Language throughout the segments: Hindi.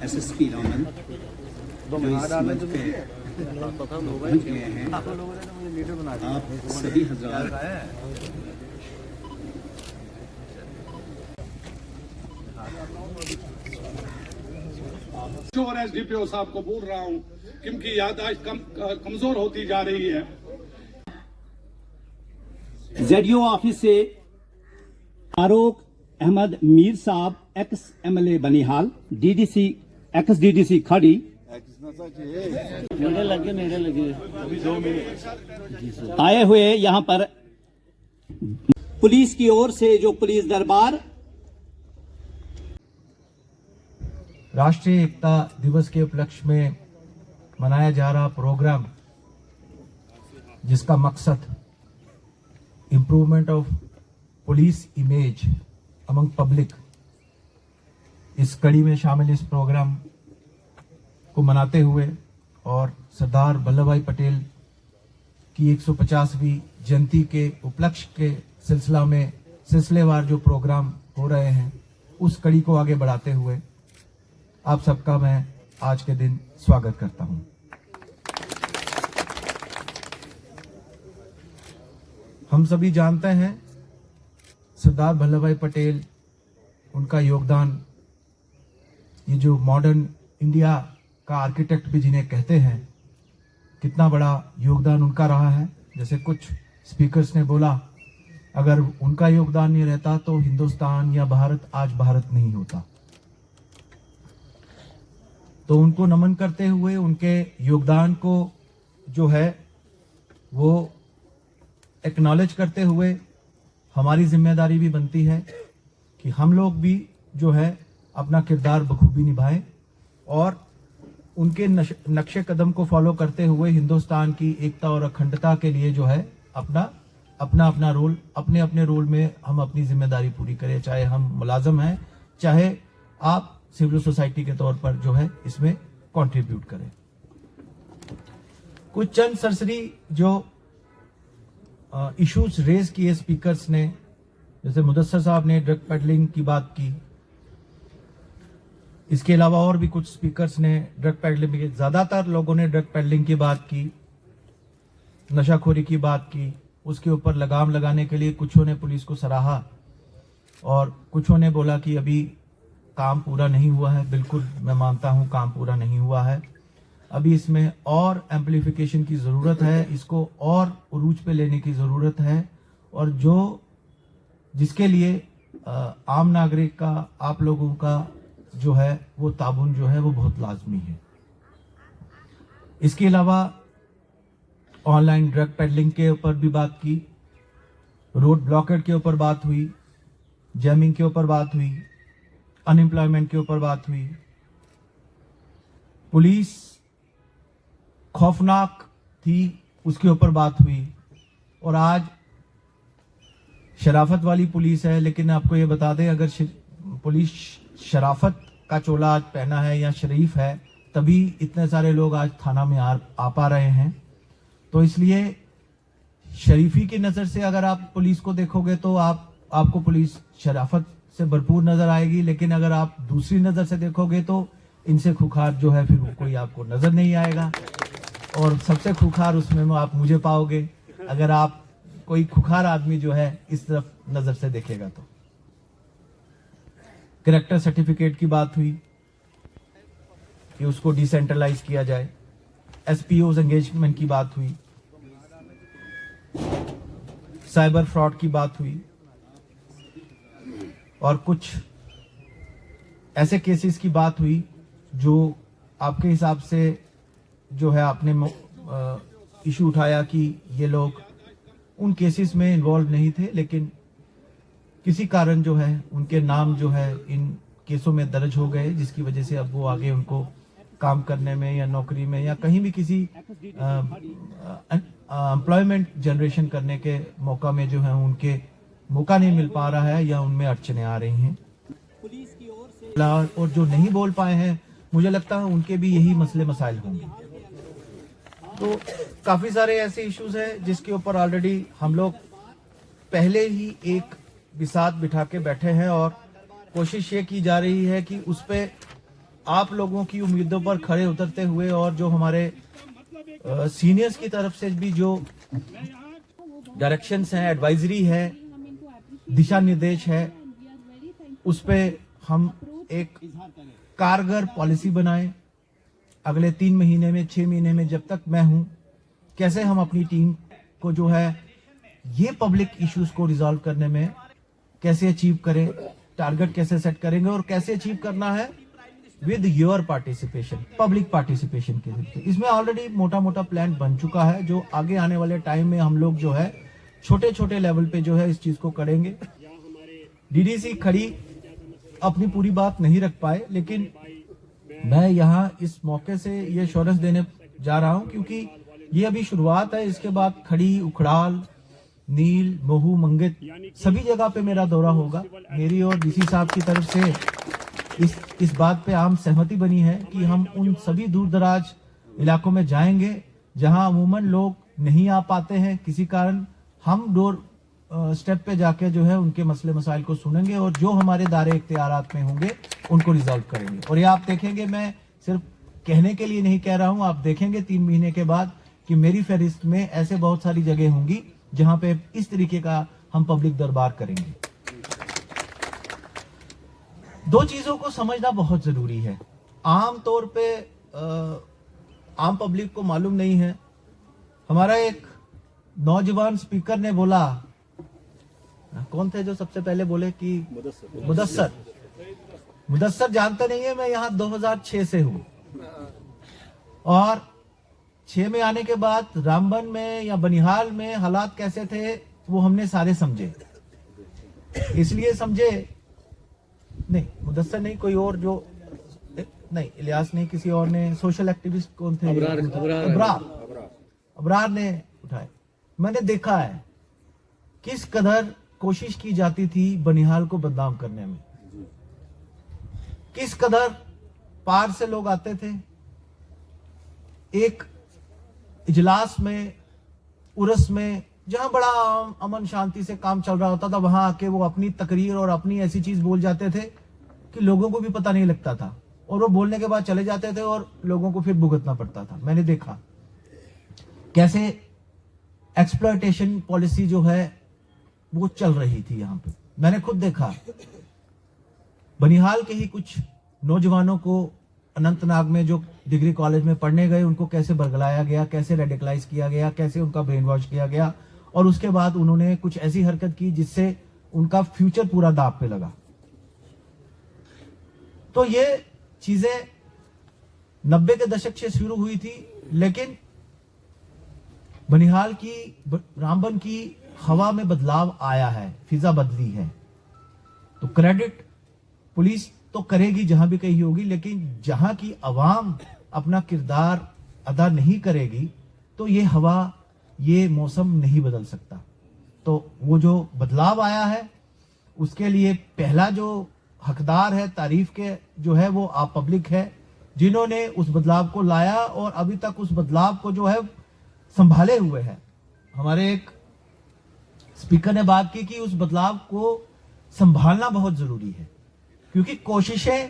एसएसपी रामन जो इस मंच पे पहुंच गए हैं, आप सभी हजरात और एसडीपीओ साहब को बोल रहा हूं क्योंकि याददाश्त कमजोर होती जा रही है। जेडीओ ऑफिस से फारूक अहमद मीर साहब ex MLA Banihal, DDC x DDC खड़ी आए हुए यहां पर पुलिस की ओर से जो पुलिस दरबार राष्ट्रीय एकता दिवस के उपलक्ष्य में मनाया जा रहा प्रोग्राम, जिसका मकसद improvement of police image among public, इस कड़ी में शामिल इस प्रोग्राम को मनाते हुए और सरदार वल्लभ भाई पटेल की 150वीं जयंती के उपलक्ष्य के सिलसिलेवार जो प्रोग्राम हो रहे हैं, उस कड़ी को आगे बढ़ाते हुए आप सबका मैं आज के दिन स्वागत करता हूं। हम सभी जानते हैं सरदार वल्लभ भाई पटेल, उनका योगदान, ये जो मॉडर्न इंडिया का आर्किटेक्ट भी जिन्हें कहते हैं, कितना बड़ा योगदान उनका रहा है। जैसे कुछ स्पीकर्स ने बोला, अगर उनका योगदान नहीं रहता तो हिंदुस्तान या भारत आज भारत नहीं होता। तो उनको नमन करते हुए, उनके योगदान को जो है वो एक्नॉलेज करते हुए हमारी जिम्मेदारी भी बनती है कि हम लोग भी जो है अपना किरदार बखूबी निभाएं और उनके नक्शे कदम को फॉलो करते हुए हिंदुस्तान की एकता और अखंडता के लिए जो है अपना रोल, अपने रोल में हम अपनी जिम्मेदारी पूरी करें। चाहे हम मुलाजम हैं, चाहे आप सिविल सोसाइटी के तौर पर जो है इसमें कंट्रीब्यूट करें। कुछ चंद सरसरी जो इश्यूज रेज किए स्पीकर्स ने, जैसे मुदस्सर साहब ने ड्रग पेडलिंग की बात की, इसके अलावा और भी कुछ स्पीकर्स ने ड्रग पेडलिंग की, ज्यादातर लोगों ने ड्रग पेडलिंग की बात की, नशाखोरी की बात की। उसके ऊपर लगाम लगाने के लिए कुछों ने पुलिस को सराहा और कुछों ने बोला कि अभी काम पूरा नहीं हुआ है। बिल्कुल मैं मानता हूं काम पूरा नहीं हुआ है, अभी इसमें और एम्प्लीफिकेशन की जरूरत है, इसको और उरूज पे लेने की जरूरत है, और जिसके लिए आम नागरिक का, आप लोगों का जो है वो ताबून जो है वो बहुत लाजमी है। इसके अलावा ऑनलाइन ड्रग पेडलिंग के ऊपर भी बात की, रोड ब्लॉकेड के ऊपर बात हुई, जैमिंग के ऊपर बात हुई, अनएम्प्लॉयमेंट के ऊपर बात हुई, पुलिस खौफनाक थी उसके ऊपर बात हुई, और आज शराफत वाली पुलिस है। लेकिन आपको ये बता दें, अगर पुलिस शराफत का चोला आज पहना है या शरीफ है, तभी इतने सारे लोग आज थाना में आ पा रहे हैं। तो इसलिए शरीफी की नजर से अगर आप पुलिस को देखोगे तो आपको पुलिस शराफत से भरपूर नजर आएगी, लेकिन अगर आप दूसरी नजर से देखोगे तो इनसे खुखार जो है फिर कोई आपको नजर नहीं आएगा, और सबसे खुखार उसमें आप मुझे पाओगे अगर आप कोई खुखार आदमी जो है इस तरफ नजर से देखेगा। तो कैरेक्टर सर्टिफिकेट की बात हुई कि उसको डिसेंट्रलाइज किया जाए, एसपीओ एंगेजमेंट की बात हुई, साइबर फ्रॉड की बात हुई, और कुछ ऐसे केसेस की बात हुई जो आपके हिसाब से जो है आपने इशू उठाया कि ये लोग उन केसेस में इन्वॉल्व नहीं थे, लेकिन किसी कारण जो है उनके नाम जो है इन केसों में दर्ज हो गए, जिसकी वजह से अब वो आगे उनको काम करने में या नौकरी में या कहीं भी किसी एम्प्लॉयमेंट जनरेशन करने के मौका में जो है उनके मौका नहीं मिल पा रहा है या उनमें अड़चने आ रही हैं। और जो नहीं बोल पाए हैं, मुझे लगता है उनके भी यही मसले मसाइल होंगे। तो काफी सारे ऐसे इश्यूज हैं जिसके ऊपर ऑलरेडी हम लोग पहले ही एक बिसात बिठा के बैठे हैं और कोशिश ये की जा रही है कि उस पे आप लोगों की उम्मीदों पर खड़े उतरते हुए और जो हमारे सीनियर्स की तरफ से भी जो डायरेक्शंस हैं, एडवाइजरी है, दिशा निर्देश है, उस पे हम एक कारगर पॉलिसी बनाएं। अगले 3 महीने में, 6 महीने में, जब तक मैं हूं, कैसे हम अपनी टीम को जो है ये पब्लिक इश्यूज को रिजॉल्व करने में कैसे अचीव करें, टारगेट कैसे सेट करेंगे और कैसे अचीव करना है with your participation, public participation के जरिए। इसमें ऑलरेडी मोटा मोटा प्लान बन चुका है, जो आगे आने वाले टाइम में हम लोग जो है छोटे छोटे लेवल पे जो है इस चीज को करेंगे। डीडीसी खड़ी अपनी पूरी बात नहीं रख पाए, लेकिन मैं यहाँ इस मौके से ये एश्योरेंस देने जा रहा हूँ, क्योंकि ये अभी शुरुआत है। इसके बाद खड़ी, उखड़ाल, नील, महू, मंगित सभी जगह पे मेरा दौरा होगा। मेरी और डीसी साहब की तरफ से इस बात पे आम सहमति बनी है कि हम उन सभी दूर दराज इलाकों में जाएंगे जहां अमूमन लोग नहीं आ पाते हैं किसी कारण। हम डोर स्टेप पे जाके जो है उनके मसले मसाइल को सुनेंगे और जो हमारे दायरे इख्तियारात में होंगे उनको रिजॉल्व करेंगे। और ये आप देखेंगे, मैं सिर्फ कहने के लिए नहीं कह रहा हूं, आप देखेंगे 3 महीने के बाद कि मेरी फहरिस्त में ऐसे बहुत सारी जगह होंगी जहां पे इस तरीके का हम पब्लिक दरबार करेंगे। 2 चीजों को समझना बहुत जरूरी है। आम तौर पे आम पब्लिक को मालूम नहीं है। हमारा एक नौजवान स्पीकर ने बोला, कौन थे जो सबसे पहले बोले कि मुदस्सर जानते नहीं है, मैं यहां 2006 से हूं और 6 में आने के बाद रामबन में या बनिहाल में हालात कैसे थे वो हमने सारे समझे। इसलिए समझे नहीं, मुदस्सर नहीं, कोई और जो नहीं, इलियास नहीं, किसी और ने, सोशल एक्टिविस्ट कौन थे, अबरार ने उठाए। मैंने देखा है किस कदर कोशिश की जाती थी बनिहाल को बदनाम करने में, किस कदर पार से लोग आते थे। एक इजलास में, उर्स में, जहां बड़ा अमन शांति से काम चल रहा होता था, वहां आके वो अपनी तकरीर और अपनी ऐसी चीज बोल जाते थे कि लोगों को भी पता नहीं लगता था और वो बोलने के बाद चले जाते थे और लोगों को फिर भुगतना पड़ता था। मैंने देखा कैसे एक्सप्लॉयटेशन पॉलिसी जो है वो चल रही थी यहां पे। मैंने खुद देखा बनिहाल के ही कुछ नौजवानों को अनंतनाग में जो डिग्री कॉलेज में पढ़ने गए, उनको कैसे बरगलाया गया, कैसे रेडिकलाइज किया गया, कैसे उनका ब्रेन वॉश किया गया और उसके बाद उन्होंने कुछ ऐसी हरकत की जिससे उनका फ्यूचर पूरा दांव पे लगा। तो ये चीजें 90 के दशक से शुरू हुई थी, लेकिन बनिहाल की, रामबन की हवा में बदलाव आया है, फिजा बदली है। तो क्रेडिट पुलिस तो करेगी जहां भी कहीं होगी, लेकिन जहां की अवाम अपना किरदार अदा नहीं करेगी तो ये हवा, ये मौसम नहीं बदल सकता। तो वो जो बदलाव आया है उसके लिए पहला जो हकदार है तारीफ के जो है वो आप पब्लिक है, जिन्होंने उस बदलाव को लाया और अभी तक उस बदलाव को जो है संभाले हुए है। हमारे एक स्पीकर ने बात की कि उस बदलाव को संभालना बहुत जरूरी है, क्योंकि कोशिशें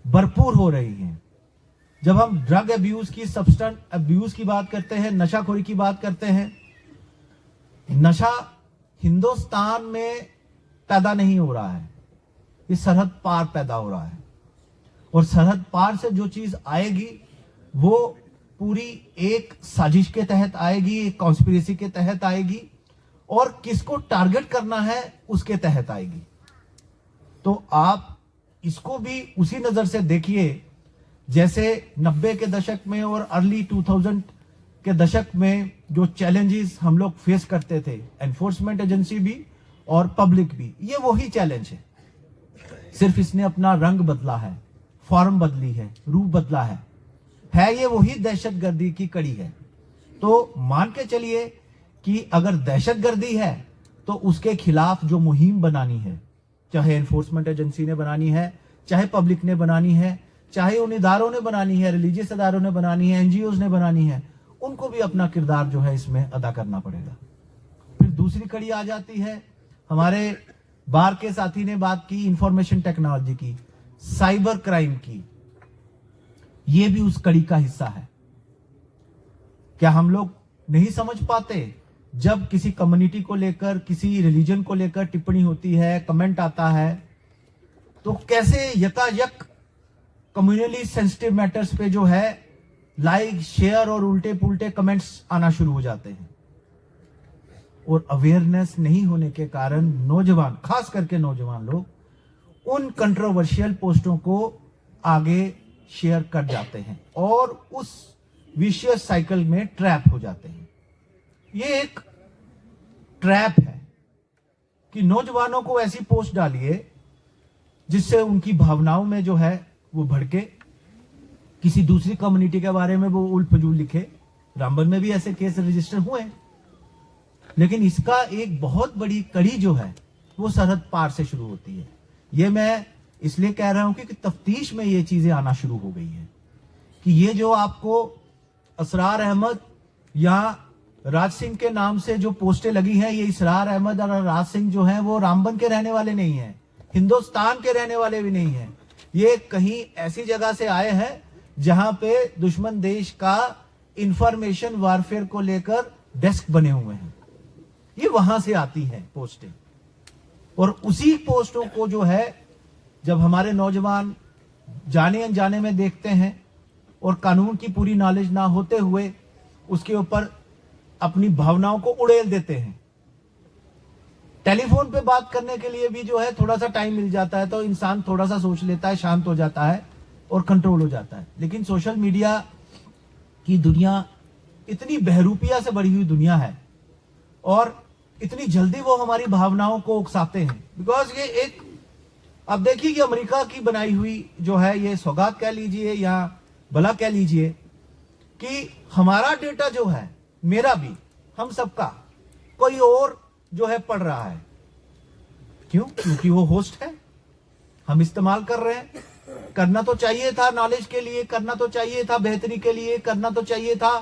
भरपूर हो रही हैं। जब हम ड्रग अब्यूज की, सब्सटेंस अब्यूज की बात करते हैं, नशाखोरी की बात करते हैं, नशा हिंदुस्तान में पैदा नहीं हो रहा है, ये सरहद पार पैदा हो रहा है और सरहद पार से जो चीज आएगी वो पूरी एक साजिश के तहत आएगी, एक कॉन्स्पिरेसी के तहत आएगी और किसको टारगेट करना है उसके तहत आएगी। तो आप इसको भी उसी नजर से देखिए जैसे 90 के दशक में और अर्ली 2000 के दशक में जो चैलेंजेस हम लोग फेस करते थे, एनफोर्समेंट एजेंसी भी और पब्लिक भी, ये वही चैलेंज है, सिर्फ इसने अपना रंग बदला है, फॉर्म बदली है, रूप बदला है ये वही दहशतगर्दी की कड़ी है। तो मान के चलिए कि अगर दहशतगर्दी है तो उसके खिलाफ जो मुहिम बनानी है, चाहे एनफोर्समेंट एजेंसी ने बनानी है, चाहे पब्लिक ने बनानी है, चाहे उन इदारों ने बनानी है, रिलीजियस इदारों ने बनानी है, एनजीओज ने बनानी है, उनको भी अपना किरदार जो है इसमें अदा करना पड़ेगा। फिर दूसरी कड़ी आ जाती है हमारे बार के साथी ने बात की इंफॉर्मेशन टेक्नोलॉजी की, साइबर क्राइम की, ये भी उस कड़ी का हिस्सा है। क्या हम लोग नहीं समझ पाते जब किसी कम्युनिटी को लेकर, किसी रिलीजन को लेकर टिप्पणी होती है, कमेंट आता है, तो कैसे यकायक कम्युनली सेंसिटिव मैटर्स पे जो है लाइक, शेयर और उल्टे पुल्टे कमेंट्स आना शुरू हो जाते हैं। और अवेयरनेस नहीं होने के कारण नौजवान, खास करके नौजवान लोग उन कंट्रोवर्शियल पोस्टों को आगे शेयर कर जाते हैं और उस विशियस साइकिल में ट्रैप हो जाते हैं। ये एक ट्रैप है कि नौजवानों को ऐसी पोस्ट डालिए जिससे उनकी भावनाओं में जो है वो भड़के, किसी दूसरी कम्युनिटी के बारे में वो उल फजूल लिखे। रामबन में भी ऐसे केस रजिस्टर हुए, लेकिन इसका एक बहुत बड़ी कड़ी जो है वो सरहद पार से शुरू होती है। ये मैं इसलिए कह रहा हूं कि तफ्तीश में ये चीजें आना शुरू हो गई है कि ये जो आपको असरार अहमद या राज सिंह के नाम से जो पोस्टें लगी हैं, ये इसरार अहमद और राज सिंह जो हैं वो रामबन के रहने वाले नहीं हैं, हिंदुस्तान के रहने वाले भी नहीं हैं। ये कहीं ऐसी जगह से आए हैं जहां पे दुश्मन देश का इंफॉर्मेशन वारफेयर को लेकर डेस्क बने हुए हैं। ये वहां से आती है पोस्टें, और उसी पोस्टों को जो है जब हमारे नौजवान जाने अनजाने में देखते हैं और कानून की पूरी नॉलेज ना होते हुए उसके ऊपर अपनी भावनाओं को उड़ेल देते हैं। टेलीफोन पे बात करने के लिए भी जो है थोड़ा सा टाइम मिल जाता है तो इंसान थोड़ा सा सोच लेता है, शांत हो जाता है और कंट्रोल हो जाता है। लेकिन सोशल मीडिया की दुनिया इतनी बहरूपिया से भरी हुई दुनिया है और इतनी जल्दी वो हमारी भावनाओं को उकसाते हैं। बिकॉज ये एक, आप देखिए कि अमेरिका की बनाई हुई जो है ये सौगात कह लीजिए या भला कह लीजिए कि हमारा डेटा जो है, मेरा भी, हम सबका, कोई और जो है पढ़ रहा है। क्यों? क्योंकि वो होस्ट है, हम इस्तेमाल कर रहे हैं। करना तो चाहिए था नॉलेज के लिए, करना तो चाहिए था बेहतरी के लिए, करना तो चाहिए था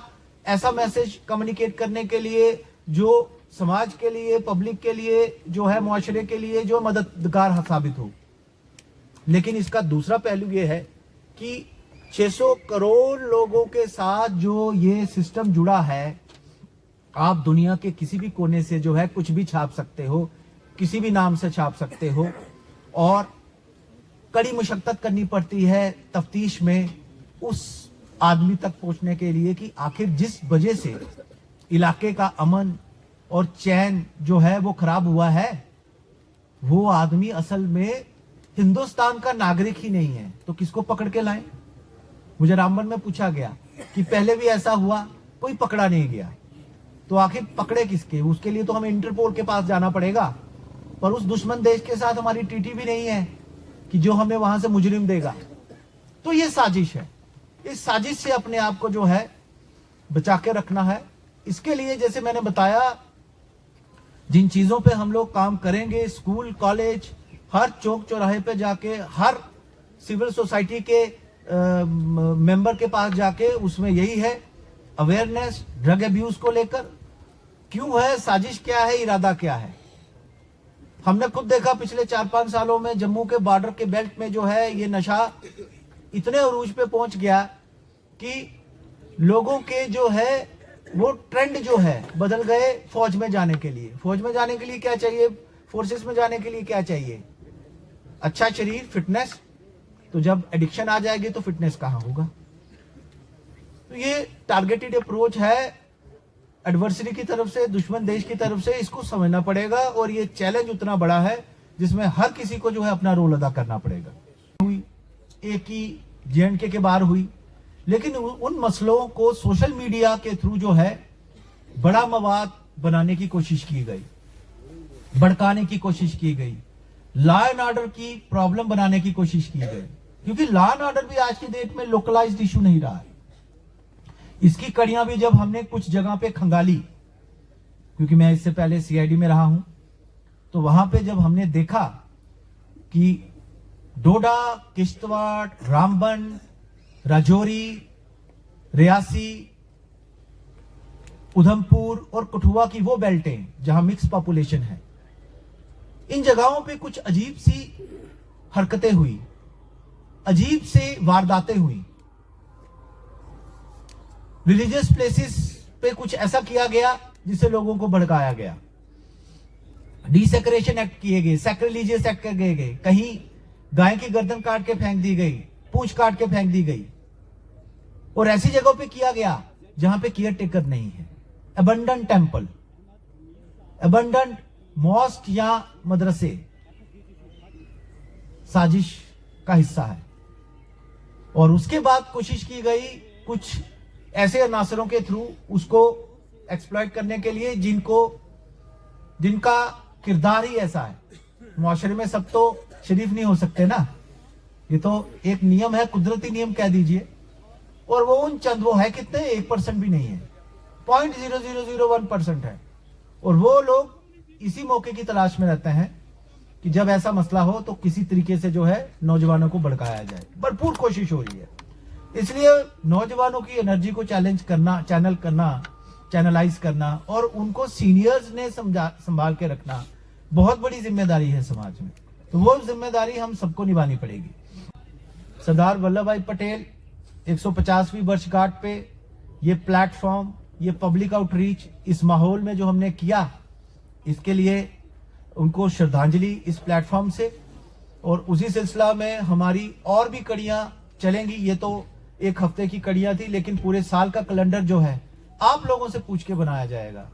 ऐसा मैसेज कम्युनिकेट करने के लिए जो समाज के लिए, पब्लिक के लिए जो है, मुआशरे के लिए जो मददगार साबित हो। लेकिन इसका दूसरा पहलू ये है कि 600 करोड़ लोगों के साथ जो ये सिस्टम जुड़ा है, आप दुनिया के किसी भी कोने से जो है कुछ भी छाप सकते हो, किसी भी नाम से छाप सकते हो, और कड़ी मशक्कत करनी पड़ती है तफ्तीश में उस आदमी तक पहुंचने के लिए कि आखिर जिस वजह से इलाके का अमन और चैन जो है वो खराब हुआ है, वो आदमी असल में हिंदुस्तान का नागरिक ही नहीं है, तो किसको पकड़ के लाएं? मुझे रामबन में पूछा गया कि पहले भी ऐसा हुआ, कोई पकड़ा नहीं गया, तो आखिर पकड़े किसके? उसके लिए तो हमें इंटरपोल के पास जाना पड़ेगा, पर उस दुश्मन देश के साथ हमारी ट्रीटी भी नहीं है कि जो हमें वहां से मुजरिम देगा। तो ये साजिश है। इस साजिश से अपने आप को जो है बचा के रखना है। इसके लिए जैसे मैंने बताया, जिन चीजों पे हम लोग काम करेंगे, स्कूल, कॉलेज, हर चौक चौराहे पे जाके, हर सिविल सोसाइटी के मेंबर के पास जाके, उसमें यही है अवेयरनेस ड्रग अब्यूज को लेकर। क्यों है, साजिश क्या है, इरादा क्या है। हमने खुद देखा पिछले 4-5 सालों में जम्मू के बॉर्डर के बेल्ट में जो है ये नशा इतने अरूज पे पहुंच गया कि लोगों के जो है वो ट्रेंड जो है बदल गए फौज में जाने के लिए। फौज में जाने के लिए क्या चाहिए, फोर्सेस में जाने के लिए क्या चाहिए? अच्छा शरीर, फिटनेस। तो जब एडिक्शन आ जाएगी तो फिटनेस कहां होगा? तो ये टारगेटेड अप्रोच है एडवर्सरी की तरफ से, दुश्मन देश की तरफ से। इसको समझना पड़ेगा और ये चैलेंज उतना बड़ा है जिसमें हर किसी को जो है अपना रोल अदा करना पड़ेगा। हुई एक ही JNK के बाहर हुई, लेकिन उन मसलों को सोशल मीडिया के थ्रू जो है बड़ा मवाद बनाने की कोशिश की गई, भड़काने की कोशिश की गई, लॉ एंड ऑर्डर की प्रॉब्लम बनाने की कोशिश की गई। क्योंकि लॉ एंड ऑर्डर भी आज की डेट में लोकलाइज्ड इशू नहीं रहा है। इसकी कड़ियां भी जब हमने कुछ जगह पे खंगाली, क्योंकि मैं इससे पहले CID में रहा हूं, तो वहां पे जब हमने देखा कि डोडा, किश्तवाड़, रामबन, राजौरी, रियासी, उधमपुर और कठुआ की वो बेल्टें जहां मिक्स पॉपुलेशन है, इन जगहों पे कुछ अजीब सी हरकतें हुई, अजीब से वारदातें हुई। रिलीजियस प्लेसेस पे कुछ ऐसा किया गया जिससे लोगों को भड़काया गया। डिसेक्रेशन एक्ट किए गए, सैक्रिलीजियस एक्ट किए गए, कहीं गाय की गर्दन काट के फेंक दी गई, पूंछ काट के फेंक दी गई, और ऐसी जगहों पे किया गया जहां पे केयर टेकर नहीं है। अबंडन टेम्पल, अबंडन मॉस्क या मदरसे साजिश का हिस्सा है। और उसके बाद कोशिश की गई कुछ ऐसे अनासरों के थ्रू उसको एक्सप्लॉइट करने के लिए जिनका किरदार ही ऐसा है। मुआशरे में सब तो शरीफ नहीं हो सकते ना, ये तो एक नियम है, कुदरती नियम कह दीजिए। और वो उन चंद, वो है कितने, 1% भी नहीं है, 0.0001% है। और वो लोग इसी मौके की तलाश में रहते हैं कि जब ऐसा मसला हो तो किसी तरीके से जो है नौजवानों को भड़काया जाए। भरपूर कोशिश हो रही है। इसलिए नौजवानों की एनर्जी को चैनलाइज करना और उनको सीनियर्स ने संभाल के रखना बहुत बड़ी जिम्मेदारी है समाज में। तो वो जिम्मेदारी हम सबको निभानी पड़ेगी। सरदार वल्लभ भाई पटेल 150वीं वर्षगांठ पे ये प्लेटफॉर्म, ये पब्लिक आउटरीच इस माहौल में जो हमने किया, इसके लिए उनको श्रद्धांजलि इस प्लेटफॉर्म से। और उसी सिलसिला में हमारी और भी कड़ियां चलेंगी। ये तो एक हफ्ते की कड़ियां थी, लेकिन पूरे साल का कैलेंडर जो है आप लोगों से पूछ के बनाया जाएगा।